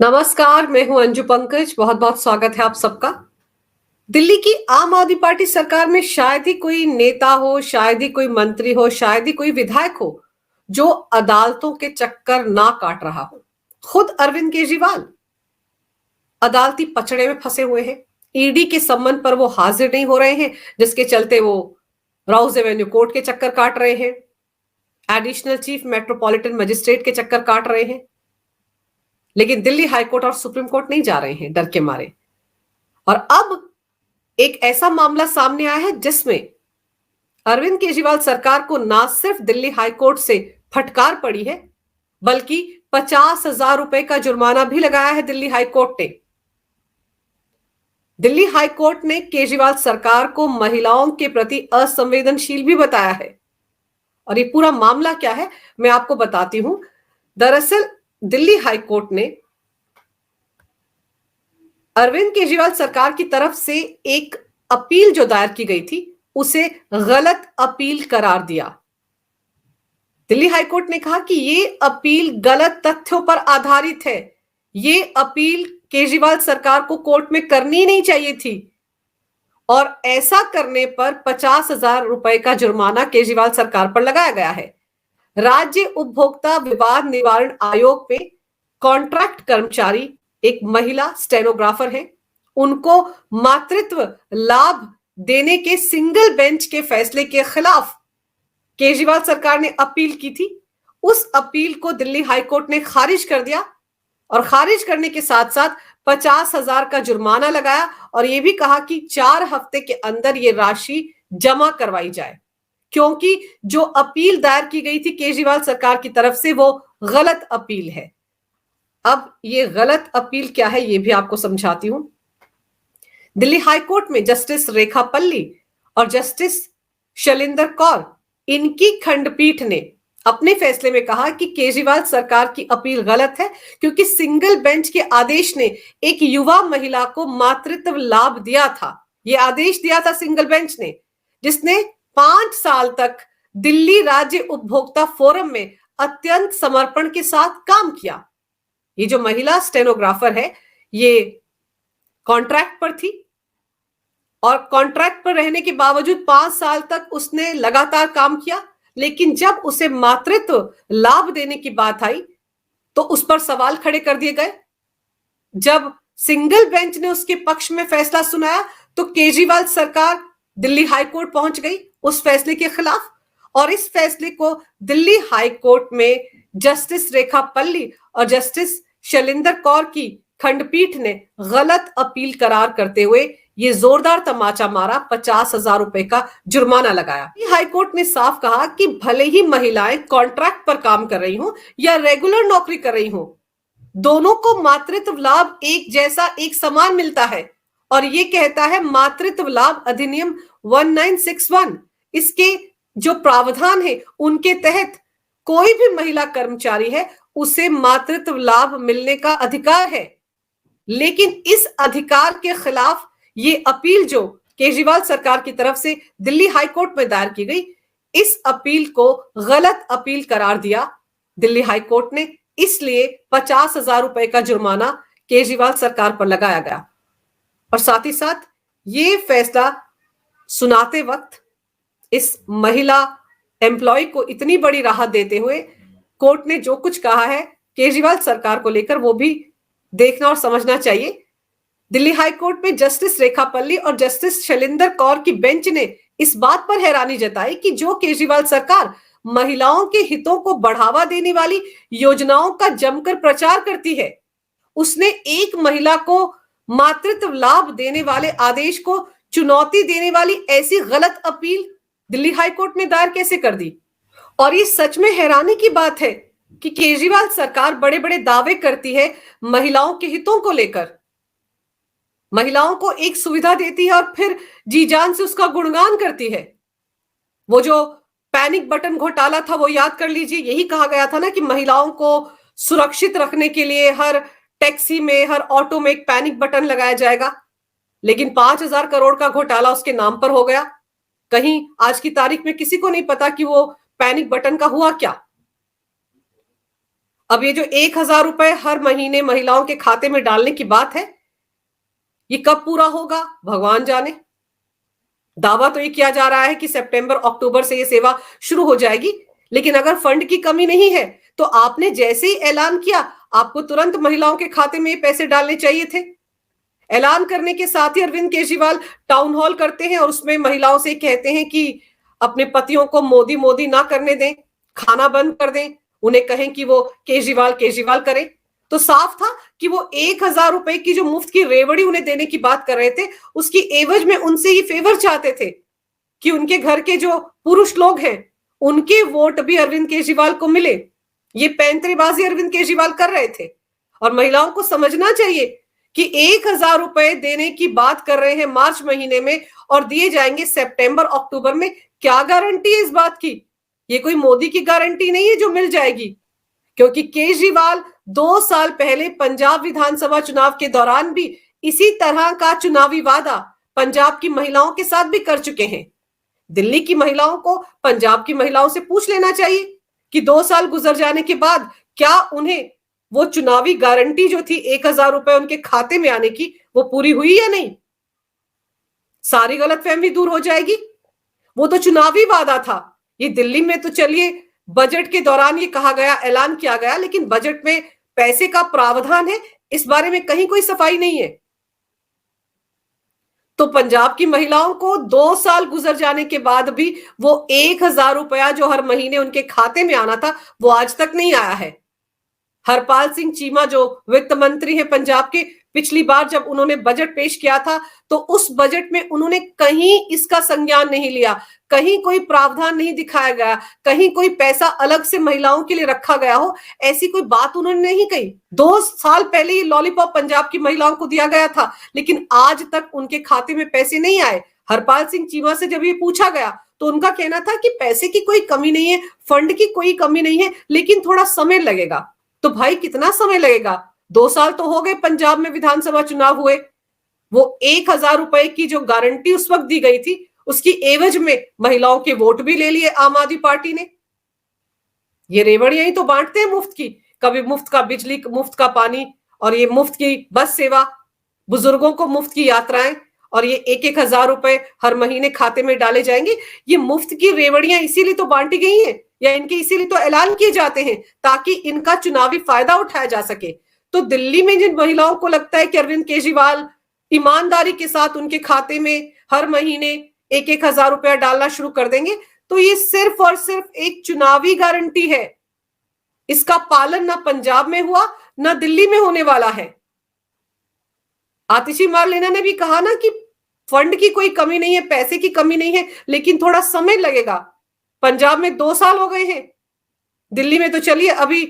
नमस्कार, मैं हूं अंजू पंकज। बहुत बहुत स्वागत है आप सबका। दिल्ली की आम आदमी पार्टी सरकार में शायद ही कोई नेता हो, शायद ही कोई मंत्री हो, शायद ही कोई विधायक हो जो अदालतों के चक्कर ना काट रहा हो। खुद अरविंद केजरीवाल अदालती पचड़े में फंसे हुए हैं। ईडी के सम्मन पर वो हाजिर नहीं हो रहे हैं, जिसके चलते वो राउज एवेन्यू कोर्ट के चक्कर काट रहे हैं, एडिशनल चीफ मेट्रोपॉलिटन मजिस्ट्रेट के चक्कर काट रहे हैं। लेकिन दिल्ली हाईकोर्ट और सुप्रीम कोर्ट नहीं जा रहे हैं डर के मारे। और अब एक ऐसा मामला सामने आया है जिसमें अरविंद केजरीवाल सरकार को ना सिर्फ दिल्ली हाईकोर्ट से फटकार पड़ी है, बल्कि 50,000 रुपए का जुर्माना भी लगाया है दिल्ली हाईकोर्ट ने। दिल्ली हाईकोर्ट ने केजरीवाल सरकार को महिलाओं के प्रति असंवेदनशील भी बताया है। और ये पूरा मामला क्या है मैं आपको बताती हूं। दरअसल दिल्ली हाईकोर्ट ने अरविंद केजरीवाल सरकार की तरफ से एक अपील जो दायर की गई थी उसे गलत अपील करार दिया। दिल्ली हाईकोर्ट ने कहा कि ये अपील गलत तथ्यों पर आधारित है। ये अपील केजरीवाल सरकार को कोर्ट में करनी नहीं चाहिए थी और ऐसा करने पर 50,000 रुपए का जुर्माना केजरीवाल सरकार पर लगाया गया है। राज्य उपभोक्ता विवाद निवारण आयोग में कॉन्ट्रैक्ट कर्मचारी एक महिला स्टेनोग्राफर हैं। उनको मातृत्व लाभ देने के सिंगल बेंच के फैसले के खिलाफ केजरीवाल सरकार ने अपील की थी। उस अपील को दिल्ली हाईकोर्ट ने खारिज कर दिया और खारिज करने के साथ साथ 50,000 का जुर्माना लगाया और यह भी कहा कि 4 हफ्ते के अंदर यह राशि जमा करवाई जाए, क्योंकि जो अपील दायर की गई थी केजरीवाल सरकार की तरफ से वो गलत अपील है। अब ये गलत अपील क्या है ये भी आपको समझाती हूं। दिल्ली हाईकोर्ट में जस्टिस रेखा पल्ली और जस्टिस शैलेंद्र कौर इनकी खंडपीठ ने अपने फैसले में कहा कि केजरीवाल सरकार की अपील गलत है, क्योंकि सिंगल बेंच के आदेश ने एक युवा महिला को मातृत्व लाभ दिया था। यह आदेश दिया था सिंगल बेंच ने, जिसने 5 साल तक दिल्ली राज्य उपभोक्ता फोरम में अत्यंत समर्पण के साथ काम किया। ये जो महिला स्टेनोग्राफर है ये कॉन्ट्रैक्ट पर थी और कॉन्ट्रैक्ट पर रहने के बावजूद 5 साल तक उसने लगातार काम किया, लेकिन जब उसे मातृत्व लाभ देने की बात आई तो उस पर सवाल खड़े कर दिए गए। जब सिंगल बेंच ने उसके पक्ष में फैसला सुनाया तो केजरीवाल सरकार दिल्ली हाईकोर्ट पहुंच गई उस फैसले के खिलाफ और इस फैसले को दिल्ली हाईकोर्ट में जस्टिस रेखा पल्ली और जस्टिस शैलेंद्र कौर की खंडपीठ ने गलत अपील करार करते हुए ये जोरदार तमाचा मारा, 50,000 रुपए का जुर्माना लगाया। हाईकोर्ट ने साफ कहा कि भले ही महिलाएं कॉन्ट्रैक्ट पर काम कर रही हों या रेगुलर नौकरी कर रही हों, दोनों को मातृत्व लाभ एक जैसा एक समान मिलता है। और ये कहता है मातृत्व लाभ अधिनियम 1961, इसके जो प्रावधान है उनके तहत कोई भी महिला कर्मचारी है उसे मातृत्व लाभ मिलने का अधिकार है। लेकिन इस अधिकार के खिलाफ ये अपील जो केजरीवाल सरकार की तरफ से दिल्ली हाईकोर्ट में दायर की गई, इस अपील को गलत अपील करार दिया दिल्ली हाईकोर्ट ने। इसलिए 50,000 रुपए का जुर्माना केजरीवाल सरकार पर लगाया गया। और साथ ही साथ ये फैसला सुनाते वक्त इस महिला एम्प्लॉय को इतनी बड़ी राहत देते हुए कोर्ट ने जो कुछ कहा है केजरीवाल सरकार को लेकर वो भी देखना और समझना चाहिए। दिल्ली हाईकोर्ट में जस्टिस रेखा पल्ली और जस्टिस शैलेंद्र कौर की बेंच ने इस बात पर हैरानी जताई कि जो केजरीवाल सरकार महिलाओं के हितों को बढ़ावा देने वाली योजनाओं का जमकर प्रचार करती है, उसने एक महिला को मातृत्व लाभ देने वाले आदेश को चुनौती देने वाली ऐसी गलत अपील दिल्ली हाईकोर्ट में दायर कैसे कर दी। और ये सच में हैरानी की बात है कि केजरीवाल सरकार बड़े बड़े दावे करती है महिलाओं के हितों को लेकर, महिलाओं को एक सुविधा देती है और फिर जी जान से उसका गुणगान करती है। वो जो पैनिक बटन घोटाला था वो याद कर लीजिए। यही कहा गया था ना कि महिलाओं को सुरक्षित रखने के लिए हर टैक्सी में, हर ऑटो में एक पैनिक बटन लगाया जाएगा। लेकिन 5,000 करोड़ का घोटाला उसके नाम पर हो गया। कहीं आज की तारीख में किसी को नहीं पता कि वो पैनिक बटन का हुआ क्या। अब ये जो 1,000 रुपए हर महीने महिलाओं के खाते में डालने की बात है, ये कब पूरा होगा भगवान जाने। दावा तो ये किया जा रहा है कि सितंबर अक्टूबर से ये सेवा शुरू हो जाएगी, लेकिन अगर फंड की कमी नहीं है तो आपने जैसे ही ऐलान किया, आपको तुरंत महिलाओं के खाते में ये पैसे डालने चाहिए थे। ऐलान करने के साथ ही अरविंद केजरीवाल टाउन हॉल करते हैं और उसमें महिलाओं से कहते हैं कि अपने पतियों को मोदी मोदी ना करने दें, खाना बंद कर दें, उन्हें कहें कि वो केजरीवाल केजरीवाल करें। तो साफ था कि वो 1,000 रुपए की जो मुफ्त की रेवड़ी उन्हें देने की बात कर रहे थे, उसकी एवज में उनसे ही फेवर चाहते थे कि उनके घर के जो पुरुष लोग हैं उनके वोट भी अरविंद केजरीवाल को मिले। ये पैंतरेबाजी अरविंद केजरीवाल कर रहे थे और महिलाओं को समझना चाहिए कि 1,000 रुपए देने की बात कर रहे हैं मार्च महीने में और दिए जाएंगे सितंबर अक्टूबर में। क्या गारंटी है इस बात की? ये कोई मोदी की गारंटी नहीं है जो मिल जाएगी, क्योंकि केजरीवाल 2 साल पहले पंजाब विधानसभा चुनाव के दौरान भी इसी तरह का चुनावी वादा पंजाब की महिलाओं के साथ भी कर चुके हैं। दिल्ली की महिलाओं को पंजाब की महिलाओं से पूछ लेना चाहिए कि 2 साल गुजर जाने के बाद क्या उन्हें वो चुनावी गारंटी जो थी 1,000 रुपए उनके खाते में आने की, वो पूरी हुई या नहीं। सारी गलतफहमी दूर हो जाएगी। वो तो चुनावी वादा था। ये दिल्ली में तो चलिए बजट के दौरान ये कहा गया, ऐलान किया गया, लेकिन बजट में पैसे का प्रावधान है, इस बारे में कहीं कोई सफाई नहीं है। तो पंजाब की महिलाओं को 2 साल गुजर जाने के बाद भी वो 1,000 रुपया जो हर महीने उनके खाते में आना था, वो आज तक नहीं आया है। हरपाल सिंह चीमा जो वित्त मंत्री हैं पंजाब के, पिछली बार जब उन्होंने बजट पेश किया था तो उस बजट में उन्होंने कहीं इसका संज्ञान नहीं लिया, कहीं कोई प्रावधान नहीं दिखाया गया, कहीं कोई पैसा अलग से महिलाओं के लिए रखा गया हो, ऐसी कोई बात उन्होंने नहीं कही। 2 साल पहले ये लॉलीपॉप पंजाब की महिलाओं को दिया गया था, लेकिन आज तक उनके खाते में पैसे नहीं आए। हरपाल सिंह चीमा से जब ये पूछा गया तो उनका कहना था कि पैसे की कोई कमी नहीं है, फंड की कोई कमी नहीं है, लेकिन थोड़ा समय लगेगा। तो भाई कितना समय लगेगा? 2 साल तो हो गए पंजाब में विधानसभा चुनाव हुए। वो 1,000 रुपए की जो गारंटी उस वक्त दी गई थी, उसकी एवज में महिलाओं के वोट भी ले लिए आम आदमी पार्टी ने। ये रेवड़ियां ही तो बांटते हैं मुफ्त की, कभी मुफ्त का बिजली, मुफ्त का पानी, और ये मुफ्त की बस सेवा, बुजुर्गों को मुफ्त की यात्राएं, और ये 1,000 रुपए हर महीने खाते में डाले जाएंगे। ये मुफ्त की रेवड़ियां इसीलिए तो बांटी गई हैं, या इनके इसीलिए तो ऐलान किए जाते हैं ताकि इनका चुनावी फायदा उठाया जा सके। तो दिल्ली में जिन महिलाओं को लगता है कि अरविंद केजरीवाल ईमानदारी के साथ उनके खाते में हर महीने 1,000 रुपया डालना शुरू कर देंगे, तो ये सिर्फ और सिर्फ एक चुनावी गारंटी है। इसका पालन ना पंजाब में हुआ ना दिल्ली में होने वाला है। आतिशी मारलेना ने भी कहा ना कि फंड की कोई कमी नहीं है, पैसे की कमी नहीं है, लेकिन थोड़ा समय लगेगा। पंजाब में 2 साल हो गए हैं, दिल्ली में तो चलिए अभी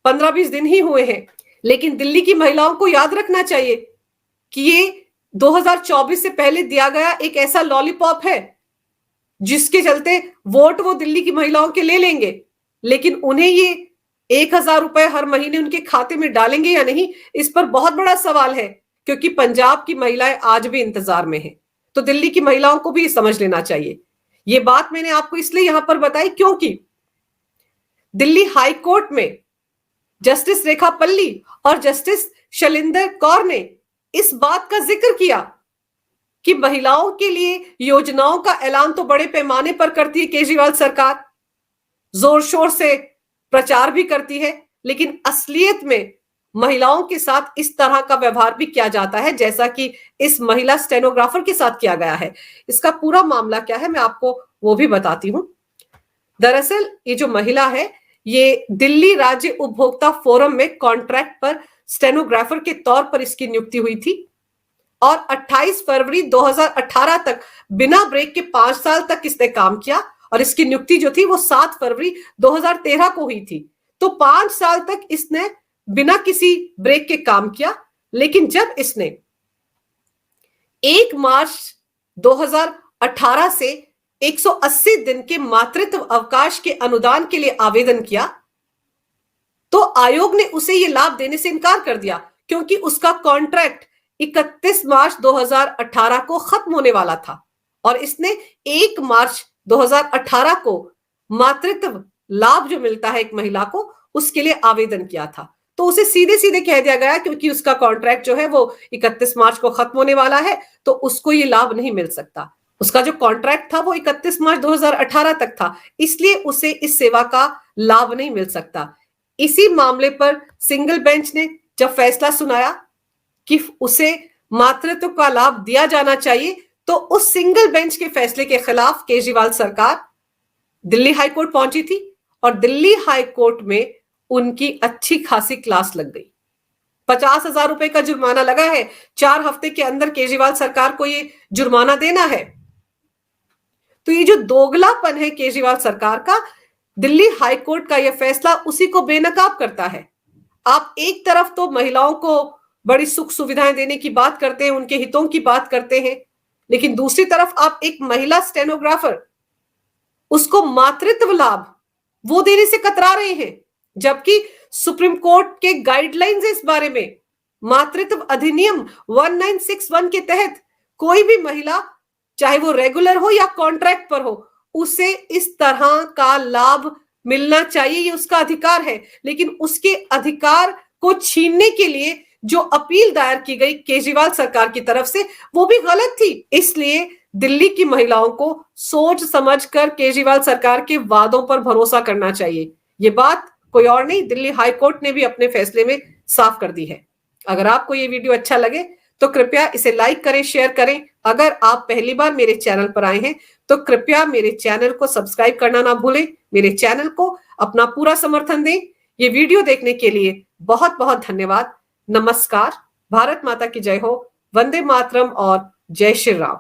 15-20 दिन ही हुए हैं। लेकिन दिल्ली की महिलाओं को याद रखना चाहिए कि ये 2024 से पहले दिया गया एक ऐसा लॉलीपॉप है जिसके चलते वोट वो दिल्ली की महिलाओं के ले लेंगे, लेकिन उन्हें ये 1,000 रुपए हर महीने उनके खाते में डालेंगे या नहीं, इस पर बहुत बड़ा सवाल है, क्योंकि पंजाब की महिलाएं आज भी इंतजार में हैं। तो दिल्ली की महिलाओं को भी समझ लेना चाहिए। ये बात मैंने आपको इसलिए यहां पर बताई क्योंकि दिल्ली हाई कोर्ट में जस्टिस रेखा पल्ली और जस्टिस शैलेंद्र कौर ने इस बात का जिक्र किया कि महिलाओं के लिए योजनाओं का ऐलान तो बड़े पैमाने पर करती है केजरीवाल सरकार, जोर शोर से प्रचार भी करती है, लेकिन असलियत में महिलाओं के साथ इस तरह का व्यवहार भी किया जाता है जैसा कि इस महिला स्टेनोग्राफर के साथ किया गया है। इसका पूरा मामला क्या है मैं आपको वो भी बताती हूं। दरअसल ये जो महिला है, ये दिल्ली राज्य उपभोक्ता फोरम में कॉन्ट्रैक्ट पर स्टेनोग्राफर के तौर पर इसकी नियुक्ति हुई थी और 28 फरवरी 2018 तक बिना ब्रेक के 5 साल तक इसने काम किया, और इसकी नियुक्ति जो थी वो 7 फरवरी 2013 को हुई थी। तो 5 साल तक इसने बिना किसी ब्रेक के काम किया। लेकिन जब इसने 1 मार्च 2018 से 180 दिन के मातृत्व अवकाश के अनुदान के लिए आवेदन किया, तो आयोग ने उसे यह लाभ देने से इनकार कर दिया, क्योंकि उसका कॉन्ट्रैक्ट 31 मार्च 2018 को खत्म होने वाला था और इसने 1 मार्च 2018 को मातृत्व लाभ जो मिलता है एक महिला को, उसके लिए आवेदन किया था। तो उसे सीधे सीधे कह दिया गया क्योंकि उसका कॉन्ट्रैक्ट जो है वो 31 मार्च को खत्म होने वाला है, तो उसको ये लाभ नहीं मिल सकता। उसका जो कॉन्ट्रैक्ट था वो 31 मार्च 2018 तक था, इसलिए उसे इस सेवा का लाभ नहीं मिल सकता। इसी मामले पर सिंगल बेंच ने जब फैसला सुनाया कि उसे मातृत्व का लाभ दिया जाना चाहिए, तो उस सिंगल बेंच के फैसले के खिलाफ केजरीवाल सरकार दिल्ली हाईकोर्ट पहुंची थी और दिल्ली हाईकोर्ट में उनकी अच्छी खासी क्लास लग गई। 50,000 रुपए का जुर्माना लगा है। 4 हफ्ते के अंदर केजरीवाल सरकार को ये जुर्माना देना है। तो ये जो दोगलापन है केजरीवाल सरकार का, दिल्ली हाईकोर्ट का यह फैसला उसी को बेनकाब करता है। आप एक तरफ तो महिलाओं को बड़ी सुख सुविधाएं देने की बात करते हैं, उनके हितों की बात करते हैं, लेकिन दूसरी तरफ आप एक महिला स्टेनोग्राफर, उसको मातृत्व लाभ वो देने से कतरा रहे हैं, जबकि सुप्रीम कोर्ट के गाइडलाइंस इस बारे में, मातृत्व अधिनियम 1961 के तहत कोई भी महिला, चाहे वो रेगुलर हो या कॉन्ट्रैक्ट पर हो, उसे इस तरह का लाभ मिलना चाहिए, ये उसका अधिकार है। लेकिन उसके अधिकार को छीनने के लिए जो अपील दायर की गई केजरीवाल सरकार की तरफ से, वो भी गलत थी। इसलिए दिल्ली की महिलाओं को सोच समझकर केजरीवाल सरकार के वादों पर भरोसा करना चाहिए। ये बात कोई और नहीं, दिल्ली हाईकोर्ट ने भी अपने फैसले में साफ कर दी है। अगर आपको ये वीडियो अच्छा लगे तो कृपया इसे लाइक करें, शेयर करें। अगर आप पहली बार मेरे चैनल पर आए हैं तो कृपया मेरे चैनल को सब्सक्राइब करना ना भूलें। मेरे चैनल को अपना पूरा समर्थन दें। ये वीडियो देखने के लिए बहुत बहुत धन्यवाद। नमस्कार। भारत माता की जय हो। वंदे मातरम और जय श्री राम।